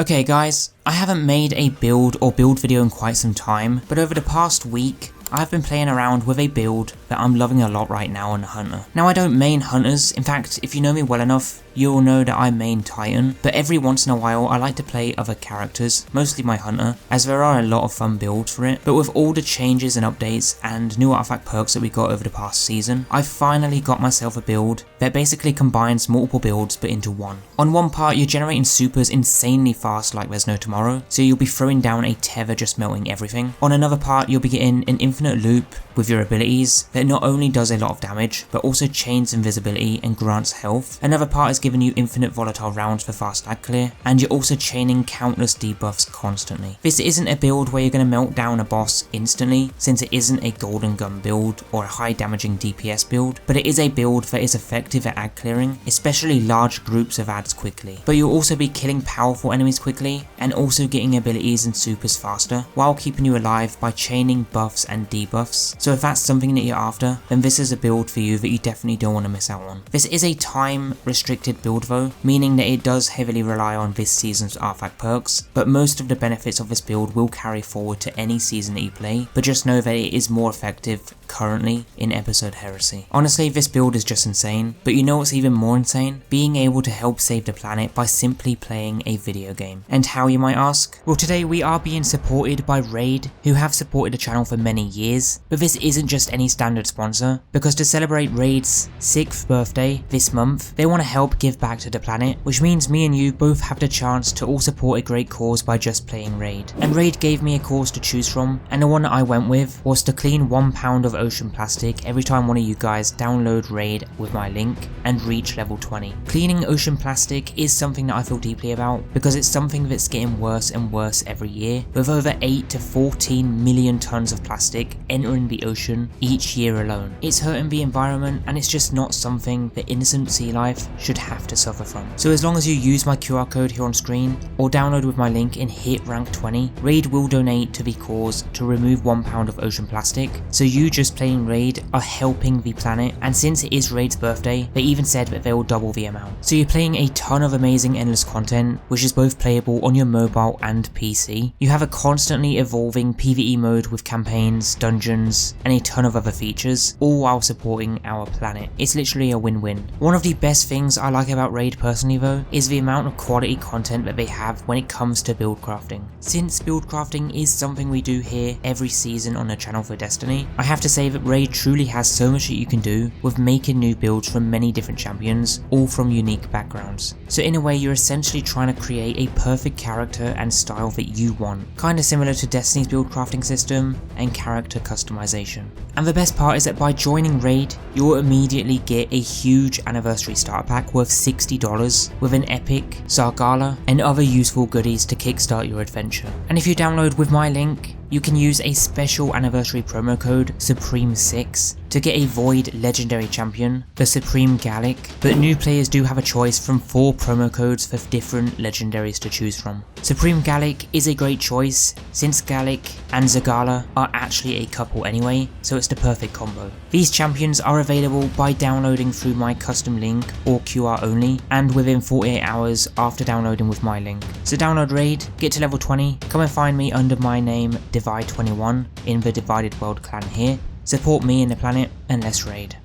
Okay guys, I haven't made a build or build video in quite some time, but over the past week, I've been playing around with a build that I'm loving a lot right now on Hunter. Now I don't main Hunters, in fact if you know me well enough, you'll know that I main Titan, but every once in a while I like to play other characters, mostly my Hunter, as there are a lot of fun builds for it. But with all the changes and updates and new artifact perks that we got over the past season, I finally got myself a build that basically combines multiple builds but into one. On one part you're generating supers insanely fast like there's no tomorrow, so you'll be throwing down a tether just melting everything. On another part you'll be getting an infinite loop with your abilities that not only does a lot of damage but also chains invisibility and grants health. Another part is giving you infinite volatile rounds for fast lag clear, and you're also chaining countless debuffs constantly. This isn't a build where you're going to melt down a boss instantly, since it isn't a golden gun build or a high damaging DPS build, but it is a build that is effective at ad clearing, especially large groups of ads quickly. But you'll also be killing powerful enemies quickly and also getting abilities and supers faster while keeping you alive by chaining buffs and debuffs. So if that's something that you're after, then this is a build for you that you definitely don't want to miss out on. This is a time restricted build though, meaning that it does heavily rely on this season's artifact perks, but most of the benefits of this build will carry forward to any season that you play, but just know that it is more effective currently in episode Heresy. Honestly, this build is just insane, but you know what's even more insane? Being able to help save the planet by simply playing a video game. And how, you might ask? Well, today we are being supported by Raid, who have supported the channel for many years, but this isn't just any standard sponsor, because to celebrate Raid's 6th birthday this month, they want to help give back to the planet, which means me and you both have the chance to all support a great cause by just playing Raid. And Raid gave me a cause to choose from, and the one that I went with was to clean 1 pound of ocean plastic every time one of you guys download Raid with my link and reach level 20. Cleaning ocean plastic is something that I feel deeply about, because it's something that's getting worse and worse every year, with over 8 to 14 million tons of plastic entering the ocean each year alone. It's hurting the environment, and it's just not something that innocent sea life should have to suffer from. So as long as you use my QR code here on screen or download with my link and hit rank 20, Raid will donate to the cause to remove 1 pound of ocean plastic. So you just playing Raid are helping the planet, and since it is Raid's birthday, they even said that they will double the amount. So you're playing a ton of amazing endless content, which is both playable on your mobile and PC. You have a constantly evolving PvE mode with campaigns, dungeons, and a ton of other features, all while supporting our planet. It's literally a win-win. One of the best things I like about Raid personally though, is the amount of quality content that they have when it comes to build crafting. Since build crafting is something we do here every season on the channel for Destiny, I have to say that Raid truly has so much that you can do with making new builds from many different champions, all from unique backgrounds. So in a way you're essentially trying to create a perfect character and style that you want, kinda similar to Destiny's build crafting system and character customization. And the best part is that by joining Raid, you'll immediately get a huge anniversary starter pack worth $60 with an epic, Zargala, and other useful goodies to kickstart your adventure. And if you download with my link, you can use a special anniversary promo code Supreme6 to get a Void legendary champion, the Supreme Gallic, but new players do have a choice from 4 promo codes for different legendaries to choose from. Supreme Gallic is a great choice since Gallic and Zargala are actually a couple anyway, so it's the perfect combo. These champions are available by downloading through my custom link or QR only, and within 48 hours after downloading with my link. So download Raid, get to level 20, come and find me under my name Divide21 in the Divided World clan here, support me and the planet, and let's raid.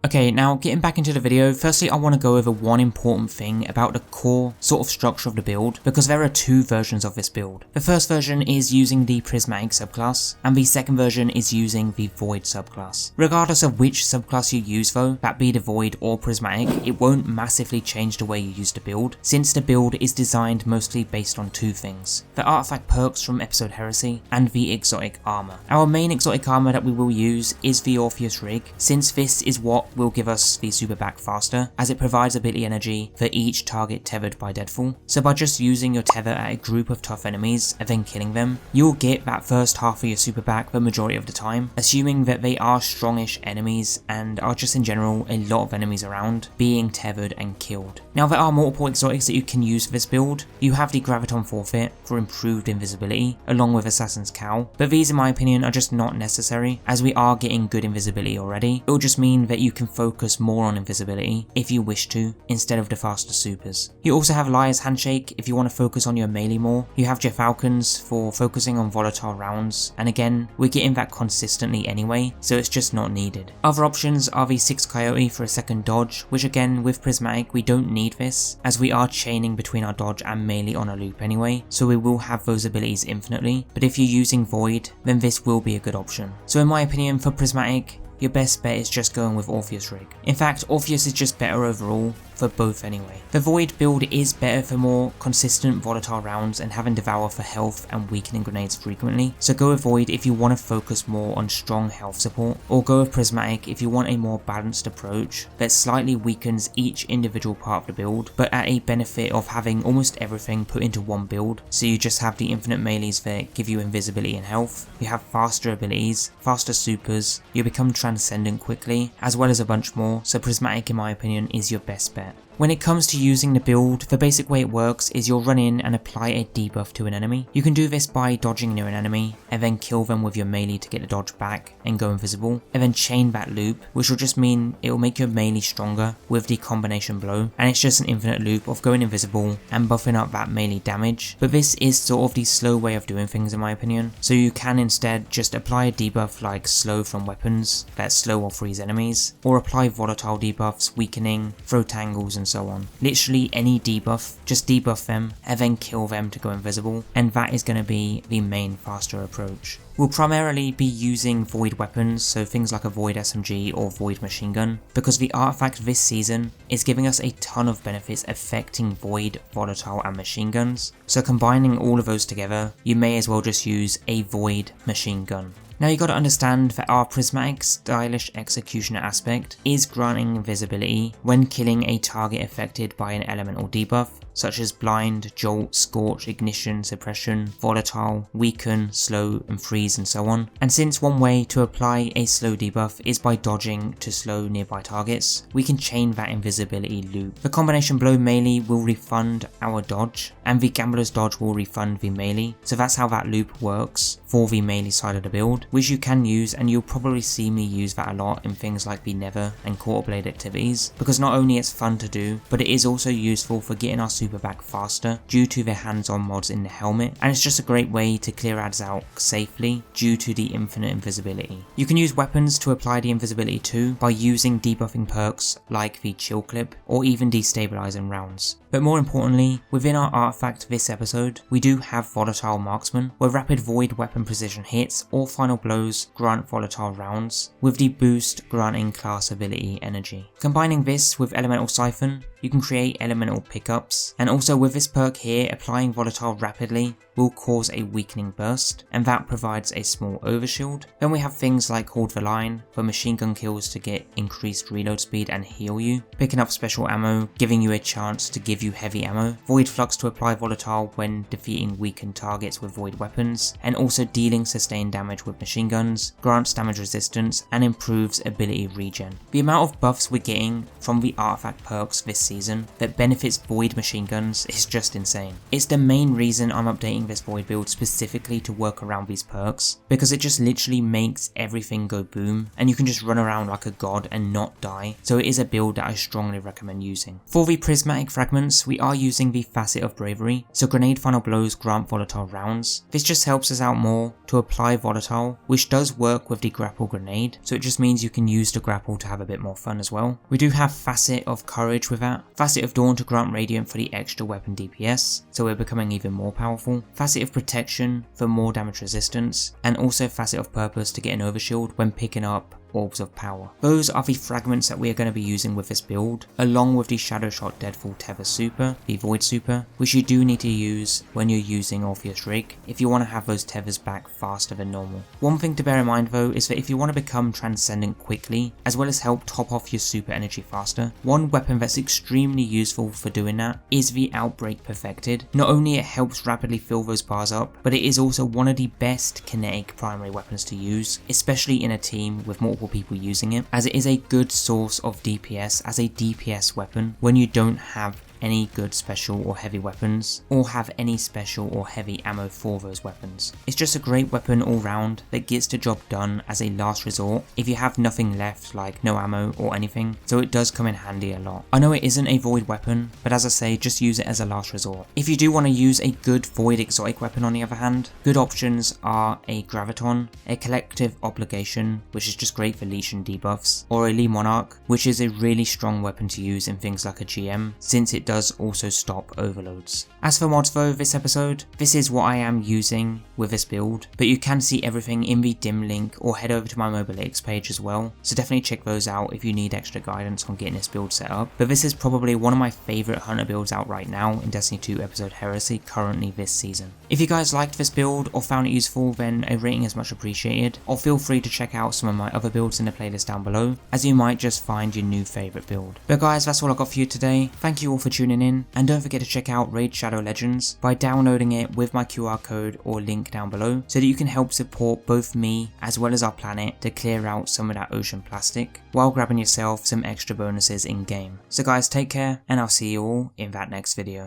Okay, now getting back into the video, firstly I want to go over one important thing about the core sort of structure of the build, because there are 2 versions of this build. The first version is using the Prismatic subclass, and the second version is using the Void subclass. Regardless of which subclass you use though, that be the Void or Prismatic, it won't massively change the way you use the build, since the build is designed mostly based on 2 things: the artifact perks from episode Heresy and the exotic armor. Our main exotic armor that we will use is the Orpheus Rig, since this is what will give us the super back faster, as it provides ability energy for each target tethered by deadfall. So by just using your tether at a group of tough enemies and then killing them, you'll get that first half of your super back the majority of the time, assuming that they are strongish enemies and are just in general a lot of enemies around being tethered and killed. Now there are multiple exotics that you can use for this build. You have the Graviton Forfeit for improved invisibility along with Assassin's Cowl, but these in my opinion are just not necessary, as we are getting good invisibility already. It will just mean that you can can focus more on invisibility if you wish to, instead of the faster supers. You also have Liar's Handshake if you want to focus on your melee more. You have Gyrfalcons for focusing on volatile rounds, and again, we're getting that consistently anyway, so it's just not needed. Other options are the 6 Coyote for a second dodge, which again with Prismatic we don't need this, as we are chaining between our dodge and melee on a loop anyway, so we will have those abilities infinitely, but if you're using Void, then this will be a good option. So in my opinion, for Prismatic, your best bet is just going with Orpheus Rig. In fact, Orpheus is just better overall for both anyway. The Void build is better for more consistent volatile rounds and having Devour for health and weakening grenades frequently, so go with Void if you want to focus more on strong health support, or go with Prismatic if you want a more balanced approach that slightly weakens each individual part of the build, but at a benefit of having almost everything put into one build, so you just have the infinite melees that give you invisibility and health, you have faster abilities, faster supers, you become transcendent quickly, as well as a bunch more, so Prismatic in my opinion is your best bet. When it comes to using the build, the basic way it works is you'll run in and apply a debuff to an enemy. You can do this by dodging near an enemy, and then kill them with your melee to get the dodge back and go invisible, and then chain that loop, which will just mean it will make your melee stronger with the combination blow, and it's just an infinite loop of going invisible and buffing up that melee damage. But this is sort of the slow way of doing things in my opinion, so you can instead just apply a debuff like slow from weapons that slow or freeze enemies, or apply volatile debuffs, weakening, throw tangles and so on. Literally any debuff, just debuff them and then kill them to go invisible, and that is going to be the main faster approach. We'll primarily be using Void weapons, so things like a Void SMG or Void machine gun, because the artifact this season is giving us a ton of benefits affecting Void, volatile and machine guns, so combining all of those together, you may as well just use a Void machine gun. Now you gotta understand that our Prismatic stylish executioner aspect is granting invisibility when killing a target affected by an elemental debuff, such as blind, jolt, scorch, ignition, suppression, volatile, weaken, slow and freeze and so on. And since one way to apply a slow debuff is by dodging to slow nearby targets, we can chain that invisibility loop. The combination blow melee will refund our dodge, and the gambler's dodge will refund the melee, so that's how that loop works for the melee side of the build, which you can use, and you'll probably see me use that a lot in things like the Nether and Quarter Blade activities, because not only it's fun to do, but it is also useful for getting our super back faster due to the hands-on mods in the helmet, and it's just a great way to clear ads out safely due to the infinite invisibility. You can use weapons to apply the invisibility too by using debuffing perks like the chill clip or even destabilizing rounds. But more importantly, within our artifact this episode, we do have Volatile Marksman, where rapid void weapon precision hits or final blows grant volatile rounds, with the boost granting class ability energy. Combining this with Elemental Siphon, you can create elemental pickups, and also with this perk here, applying volatile rapidly will cause a weakening burst, and that provides a small overshield. Then we have things like Hold the Line, for machine gun kills to get increased reload speed and heal you, picking up special ammo, giving you a chance to give you heavy ammo, Void Flux to apply volatile when defeating weakened targets with void weapons, and also dealing sustained damage with machine guns, grants damage resistance, and improves ability regen. The amount of buffs we're getting from the artifact perks this season that benefits void machine guns is just insane. It's the main reason I'm updating this void build specifically to work around these perks, because it just literally makes everything go boom and you can just run around like a god and not die, so it is a build that I strongly recommend using. For the prismatic fragments, we are using the Facet of Bravery, so grenade final blows grant volatile rounds. This just helps us out more to apply volatile, which does work with the grapple grenade, so it just means you can use the grapple to have a bit more fun as well. We do have Facet of Courage with that, Facet of Dawn to grant Radiant for the extra weapon DPS, so we're becoming even more powerful, Facet of Protection for more damage resistance, and also Facet of Purpose to get an overshield when picking up Orbs of Power. Those are the fragments that we are going to be using with this build, along with the Shadow Shot Deadfall Tether Super, the Void Super, which you do need to use when you're using Orpheus Rig if you want to have those tethers back faster than normal. One thing to bear in mind though is that if you want to become transcendent quickly, as well as help top off your super energy faster, one weapon that's extremely useful for doing that is the Outbreak Perfected. Not only it helps rapidly fill those bars up, but it is also one of the best kinetic primary weapons to use, especially in a team with multiple people using it, as it is a good source of DPS as a DPS weapon when you don't have any good special or heavy weapons, or have any special or heavy ammo for those weapons. It's just a great weapon all round that gets the job done as a last resort if you have nothing left, like no ammo or anything, so it does come in handy a lot. I know it isn't a void weapon, but as I say, just use it as a last resort. If you do want to use a good void exotic weapon on the other hand, good options are a Graviton, a collective obligation, which is just great for leash and debuffs, or a Lee Monarch, which is a really strong weapon to use in things like a GM, since it does also stop overloads. As for mods though, this episode, this is what I am using with this build, but you can see everything in the dim link or head over to my Moebius page as well, so definitely check those out if you need extra guidance on getting this build set up. But this is probably one of my favourite hunter builds out right now in Destiny 2 episode Heresy currently this season. If you guys liked this build or found it useful, then a rating is much appreciated, or feel free to check out some of my other builds in the playlist down below, as you might just find your new favourite build. But guys, that's all I got for you today. Thank you all for tuning in, and don't forget to check out Raid Shadow Legends by downloading it with my QR code or link down below, so that you can help support both me as well as our planet to clear out some of that ocean plastic, while grabbing yourself some extra bonuses in game. So guys, take care, and I'll see you all in that next video.